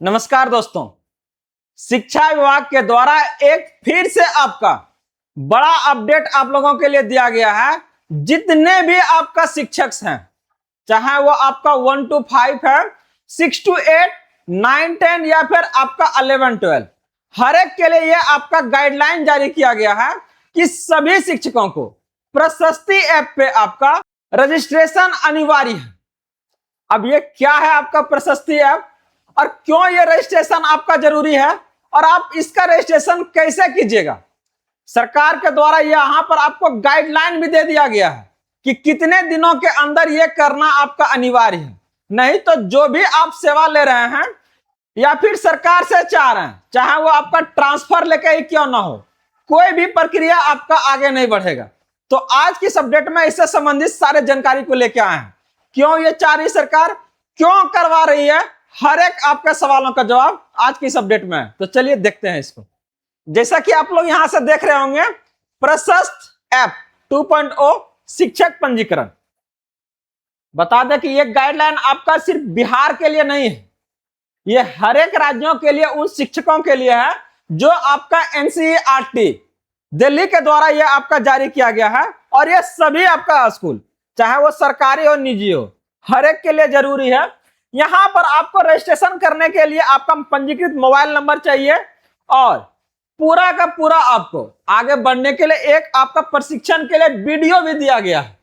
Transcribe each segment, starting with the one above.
नमस्कार दोस्तों, शिक्षा विभाग के द्वारा एक फिर से आपका बड़ा अपडेट आप लोगों के लिए दिया गया है। जितने भी आपका शिक्षक हैं, चाहे वो आपका 1 to 5 है, 6 to 8, 9, 10 या फिर आपका 11, 12, हर एक के लिए ये आपका गाइडलाइन जारी किया गया है कि सभी शिक्षकों को प्रशस्ति ऐप पे आपका रजिस्ट्रेशन अनिवार्य है। अब ये क्या है आपका प्रशस्ति ऐप और क्यों ये रजिस्ट्रेशन आपका जरूरी है और आप इसका रजिस्ट्रेशन कैसे कीजिएगा, सरकार के द्वारा यहां पर आपको गाइडलाइन भी दे दिया गया है कि कितने दिनों के अंदर ये करना आपका अनिवार्य है। नहीं तो जो भी आप सेवा ले रहे हैं या फिर सरकार से चाह रहे हैं, चाहे वो आपका ट्रांसफर लेके ही क्यों ना हो, कोई भी प्रक्रिया आपका आगे नहीं बढ़ेगा। तो आज की इस अपडेट में इससे संबंधित सारे जानकारी को लेके आए हैं। क्यों ये चाह रही सरकार, क्यों करवा रही है, हर एक आपके सवालों का जवाब आज की इस अपडेट में है। तो चलिए देखते हैं इसको। जैसा कि आप लोग यहां से देख रहे होंगे, प्रशस्त ऐप 2.0 शिक्षक पंजीकरण। बता दें कि ये गाइडलाइन आपका सिर्फ बिहार के लिए नहीं है, ये हर एक राज्यों के लिए, उन शिक्षकों के लिए है जो आपका एनसीईआरटी दिल्ली के द्वारा यह आपका जारी किया गया है। और ये सभी आपका स्कूल, चाहे वो सरकारी हो निजी हो, हर एक के लिए जरूरी है। यहां पर आपको रजिस्ट्रेशन करने के लिए आपका पंजीकृत मोबाइल नंबर चाहिए और पूरा का पूरा आपको आगे बढ़ने के लिए एक आपका प्रशिक्षण के लिए वीडियो भी दिया गया है,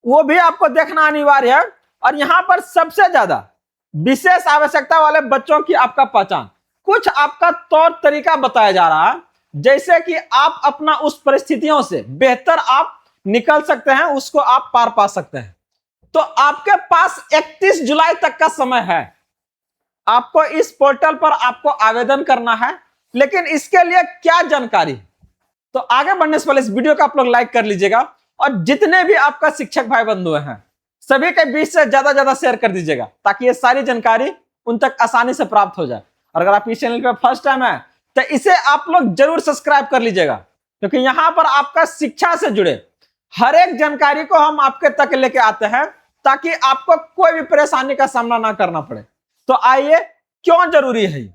वो भी आपको देखना अनिवार्य है। और यहां पर सबसे ज्यादा विशेष आवश्यकता वाले बच्चों की आपका पहचान, कुछ आपका तौर तरीका बताया जा रहा है, जैसे कि आप अपना उस परिस्थितियों से बेहतर आप निकल सकते हैं, उसको आप पार पा सकते हैं। तो आपके पास 31 जुलाई तक का समय है, आपको इस पोर्टल पर आपको आवेदन करना है। लेकिन इसके लिए क्या जानकारी, तो आगे बढ़ने से पहले इस वीडियो को आप लोग लाइक कर लीजिएगा और जितने भी आपका शिक्षक भाई बंधु हैं सभी के बीच से ज्यादा शेयर कर दीजिएगा, ताकि ये सारी जानकारी उन तक आसानी से प्राप्त हो जाए। और अगर आप इस चैनल पर फर्स्ट टाइम है तो इसे आप लोग जरूर सब्सक्राइब कर लीजिएगा, क्योंकि यहां पर आपका शिक्षा से जुड़े हर एक जानकारी को हम आपके तक लेके आते हैं, ताकि आपको कोई भी परेशानी का सामना ना करना पड़े। तो आइए, क्यों जरूरी है ये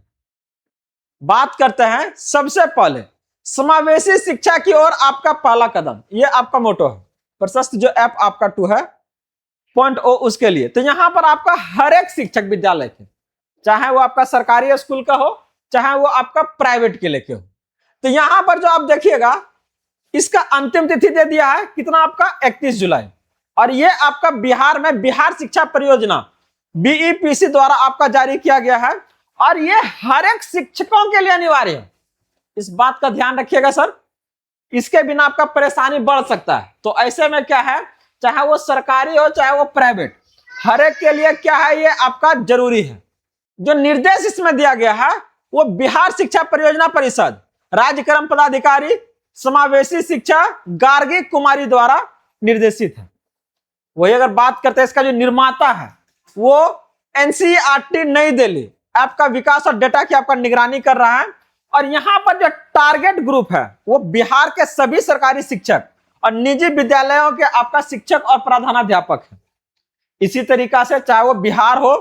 बात करते हैं। सबसे पहले समावेशी शिक्षा की ओर आपका पहला कदम, ये आपका मोटो है प्रशस्त जो ऐप आपका 2 है 0.0 उसके लिए। तो यहां पर आपका हर एक शिक्षक विद्यालय के, चाहे वो आपका सरकारी स्कूल का हो, चाहे वो आपका प्राइवेट के लेके हो, तो यहां पर जो आप देखिएगा इसका अंतिम तिथि दे दिया है कितना आपका 31 जुलाई। और ये आपका बिहार में बिहार शिक्षा परियोजना बीईपीसी द्वारा आपका जारी किया गया है और ये हर एक शिक्षकों के लिए अनिवार्य है। इस बात का ध्यान रखिएगा सर, इसके बिना आपका परेशानी बढ़ सकता है। तो ऐसे में क्या है, चाहे वो सरकारी हो चाहे वो प्राइवेट, हर एक के लिए क्या है, ये आपका जरूरी है। जो निर्देश इसमें दिया गया है वो बिहार शिक्षा परियोजना परिषद राज्य क्रम पदाधिकारी समावेशी शिक्षा गार्गी कुमारी द्वारा निर्देशित है। वही अगर बात करते हैं, इसका जो निर्माता है वो एनसीईआरटी नई दिल्ली आपका विकास और डेटा की आपका निगरानी कर रहा है। और यहां पर जो टारगेट ग्रुप है वो बिहार के सभी सरकारी शिक्षक और निजी विद्यालयों के आपका शिक्षक और प्रधानाध्यापक है। इसी तरीका से चाहे वो बिहार हो,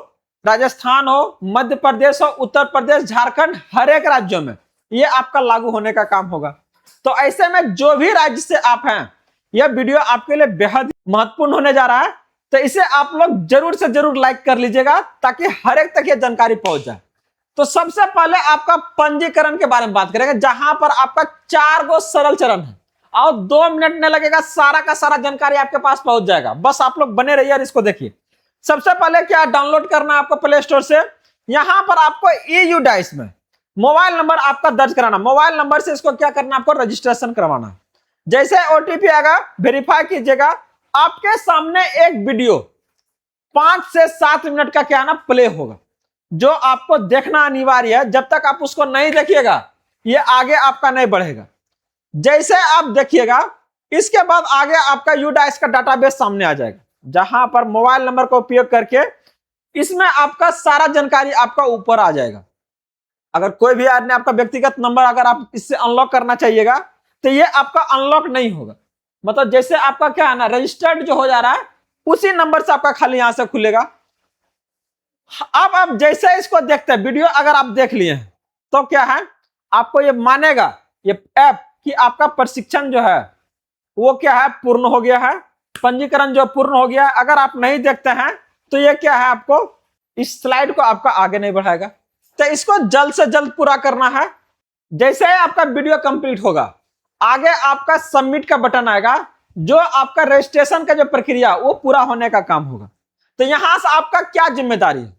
राजस्थान हो, मध्य प्रदेश हो, उत्तर प्रदेश, झारखंड, हर एक राज्यों में ये आपका लागू होने का काम होगा। तो ऐसे में जो भी राज्य से आप हैं, यह वीडियो आपके लिए बेहद महत्वपूर्ण होने जा रहा है। तो इसे आप लोग जरूर से जरूर लाइक कर लीजिएगा, ताकि हर एक तक ये जानकारी पहुंच जाए। तो सबसे पहले आपका पंजीकरण के बारे में बात करेंगे, जहां पर आपका 4 गो सरल चरण है और 2 मिनट नहीं लगेगा, सारा का सारा जानकारी आपके पास पहुंच जाएगा। बस आप लोग बने रहिए और इसको देखिए। सबसे पहले क्या डाउनलोड करना है आपको प्ले स्टोर से, यहां पर आपको EUDICE में मोबाइल नंबर आपका दर्ज कराना। मोबाइल नंबर से इसको क्या करना, आपको रजिस्ट्रेशन करवाना है। जैसे ओटीपी आएगा वेरीफाई कीजिएगा, आपके सामने एक वीडियो 5 से 7 मिनट का क्या है ना प्ले होगा, जो आपको देखना अनिवार्य है। जब तक आप उसको नहीं देखिएगा ये आगे आपका नहीं बढ़ेगा। जैसे आप देखिएगा इसके बाद आगे आपका यूडाइस का डाटाबेस सामने आ जाएगा, जहां पर मोबाइल नंबर का उपयोग करके इसमें आपका सारा जानकारी आपका ऊपर आ जाएगा। अगर कोई भी आदमी आपका व्यक्तिगत नंबर अगर आप इससे अनलॉक करना चाहिएगा तो ये आपका अनलॉक नहीं होगा। मतलब जैसे आपका क्या है ना रजिस्टर्ड जो हो जा रहा है, उसी नंबर से आपका खाली यहां से खुलेगा। अब आप जैसे इसको देखते हैं, वीडियो अगर आप देख लिए हैं तो क्या है, आपको ये मानेगा ये ऐप कि आपका प्रशिक्षण जो है वो क्या है, पूर्ण हो गया है, पंजीकरण जो पूर्ण हो गया है। अगर आप नहीं देखते हैं तो ये क्या है, आपको इस स्लाइड को आपका आगे नहीं बढ़ाएगा। तो इसको जल्द से जल्द पूरा करना है। जैसे ही आपका वीडियो कंप्लीट होगा, आगे आपका सबमिट का बटन आएगा, जो आपका रजिस्ट्रेशन का जो प्रक्रिया वो पूरा होने का काम होगा। तो यहां से आपका क्या जिम्मेदारी है,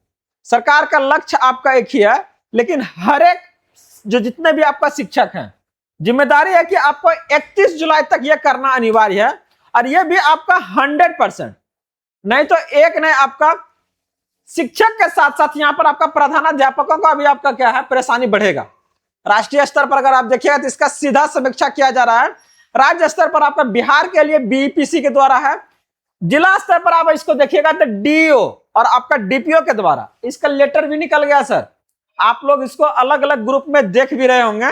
सरकार का लक्ष्य आपका एक ही है, लेकिन हर एक जो जितने भी आपका शिक्षक हैं, जिम्मेदारी है कि आपको 31 जुलाई तक यह करना अनिवार्य है। और यह भी आपका 100%, नहीं तो एक नहीं, आपका शिक्षक के साथ साथ यहां पर आपका प्रधानाध्यापकों का भी आपका क्या है, परेशानी बढ़ेगा। राष्ट्रीय स्तर पर अगर आप देखिएगा तो इसका सीधा समीक्षा किया जा रहा है। राज्य स्तर पर आपका बिहार के लिए बीईपीसी के द्वारा है। जिला स्तर पर आप इसको देखिएगा तो डीओ और आपका डीपीओ के द्वारा इसका लेटर भी निकल गया सर। आप लोग इसको अलग अलग ग्रुप में देख भी रहे होंगे।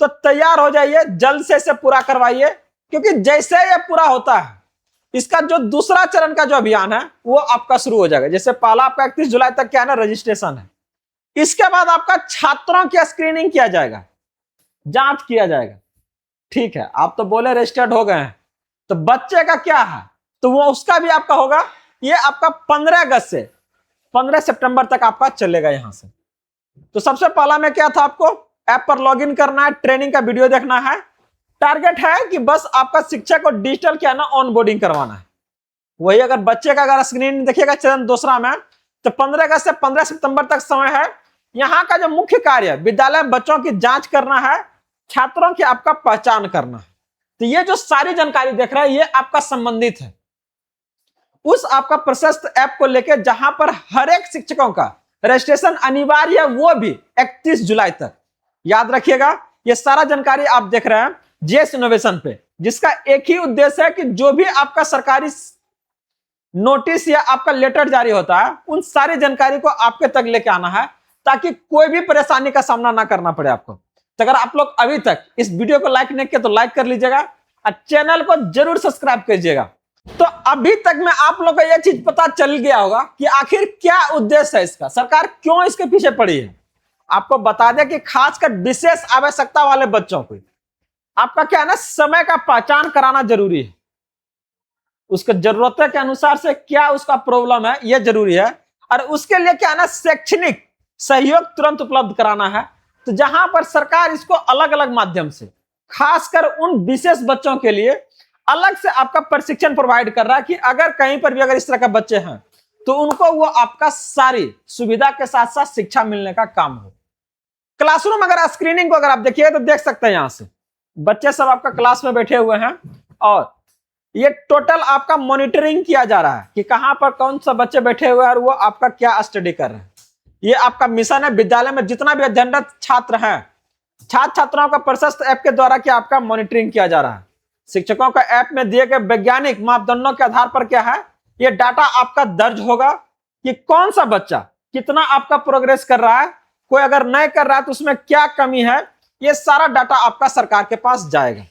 तो तैयार हो जाइए, जल्द से इसे पूरा करवाइए, क्योंकि जैसे ये पूरा होता है, इसका जो दूसरा चरण का जो अभियान है वो आपका शुरू हो जाएगा। जैसे पहला आपका 31 जुलाई तक क्या है ना, रजिस्ट्रेशन है। इसके बाद आपका छात्रों की स्क्रीनिंग किया जाएगा, जांच किया जाएगा। ठीक है, आप तो बोले रजिस्टर्ड हो गए हैं, तो बच्चे का क्या है, तो वो उसका भी आपका होगा। ये आपका 15 अगस्त से 15 सितंबर तक आपका चलेगा यहां से। तो सबसे पहला में क्या था, आपको ऐप पर लॉगिन करना है, ट्रेनिंग का वीडियो देखना है। टारगेट है कि बस आपका शिक्षक को डिजिटल क्या ना ऑन बोर्डिंग करवाना है। वही अगर बच्चे का अगर स्क्रीन देखिएगा चरण दूसरा में, तो 15 अगस्त से 15 सितंबर तक समय है। यहाँ का जो मुख्य कार्य विद्यालय में बच्चों की जांच करना है, छात्रों की आपका पहचान करना है। तो ये जो सारी जानकारी देख रहा है ये आपका संबंधित है उस आपका प्रशस्त ऐप को लेकर, जहां पर हर एक शिक्षकों का रजिस्ट्रेशन अनिवार्य है, वो भी 31 जुलाई तक। याद रखिएगा, ये सारा जानकारी आप देख रहे हैं जेएस इनोवेशन पे, जिसका एक ही उद्देश्य है कि जो भी आपका सरकारी नोटिस या आपका लेटर जारी होता है, उन सारी जानकारी को आपके तक लेके आना है, ताकि कोई भी परेशानी का सामना ना करना पड़े आपको। तो अगर आप लोग अभी तक इस वीडियो को लाइक नहीं किया तो लाइक कर लीजिएगा और चैनल को जरूर सब्सक्राइब कीजिएगा। तो अभी तक में आप लोग को यह चीज पता चल गया होगा कि आखिर क्या उद्देश्य है इसका, सरकार क्यों इसके पीछे पड़ी है। आपको बता दें कि खासकर विशेष आवश्यकता वाले बच्चों को आपका क्या है ना, समय का पहचान कराना जरूरी है। उसके जरूरतों के अनुसार से क्या उसका प्रॉब्लम है यह जरूरी है, और उसके लिए क्या है ना, शैक्षणिक सहयोग तुरंत उपलब्ध कराना है। तो जहां पर सरकार इसको अलग अलग माध्यम से खासकर उन विशेष बच्चों के लिए अलग से आपका प्रशिक्षण प्रोवाइड कर रहा है कि अगर कहीं पर भी अगर इस तरह के बच्चे हैं तो उनको वो आपका सारी सुविधा के साथ साथ शिक्षा मिलने का काम हो। क्लासरूम अगर स्क्रीनिंग को अगर आप देखिए तो देख सकते हैं, यहां से बच्चे सब आपका क्लास में बैठे हुए हैं और ये टोटल आपका मॉनिटरिंग किया जा रहा है कि कहां पर कौन सा बच्चे बैठे हुए हैं और वो आपका क्या स्टडी कर रहे हैं। ये आपका मिशन है, विद्यालय में जितना भी अध्ययनरत छात्र हैं, छात्र छात्राओं का प्रशस्त ऐप के द्वारा क्या आपका मॉनिटरिंग किया जा रहा है। शिक्षकों का ऐप में दिए गए वैज्ञानिक मापदंडों के आधार पर क्या है, ये डाटा आपका दर्ज होगा कि कौन सा बच्चा कितना आपका प्रोग्रेस कर रहा है, कोई अगर नहीं कर रहा है तो उसमें क्या कमी है, ये सारा डाटा आपका सरकार के पास जाएगा।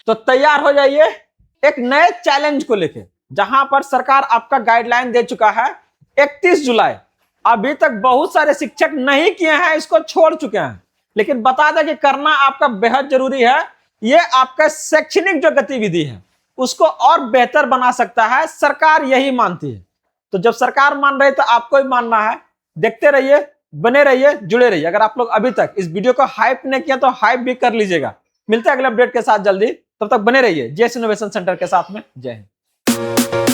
तो तैयार हो जाइए एक नए चैलेंज को लेके, जहां पर सरकार आपका गाइडलाइन दे चुका है 31 जुलाई। अभी तक बहुत सारे शिक्षक नहीं किए हैं, इसको छोड़ चुके हैं, लेकिन बता दें कि करना आपका बेहद जरूरी है। ये आपका शैक्षणिक जो गतिविधि है उसको और बेहतर बना सकता है, सरकार यही मानती है। तो जब सरकार मान रही है तो आपको ही मानना है। देखते रहिए, बने रहिए, जुड़े रहिए। अगर आप लोग अभी तक इस वीडियो को हाइप नहीं किया तो हाइप भी कर लीजिएगा। मिलते हैं अगले अपडेट के साथ जल्दी, तब तक बने रहिए जेएस इनोवेशन सेंटर के साथ में। जय हिंद।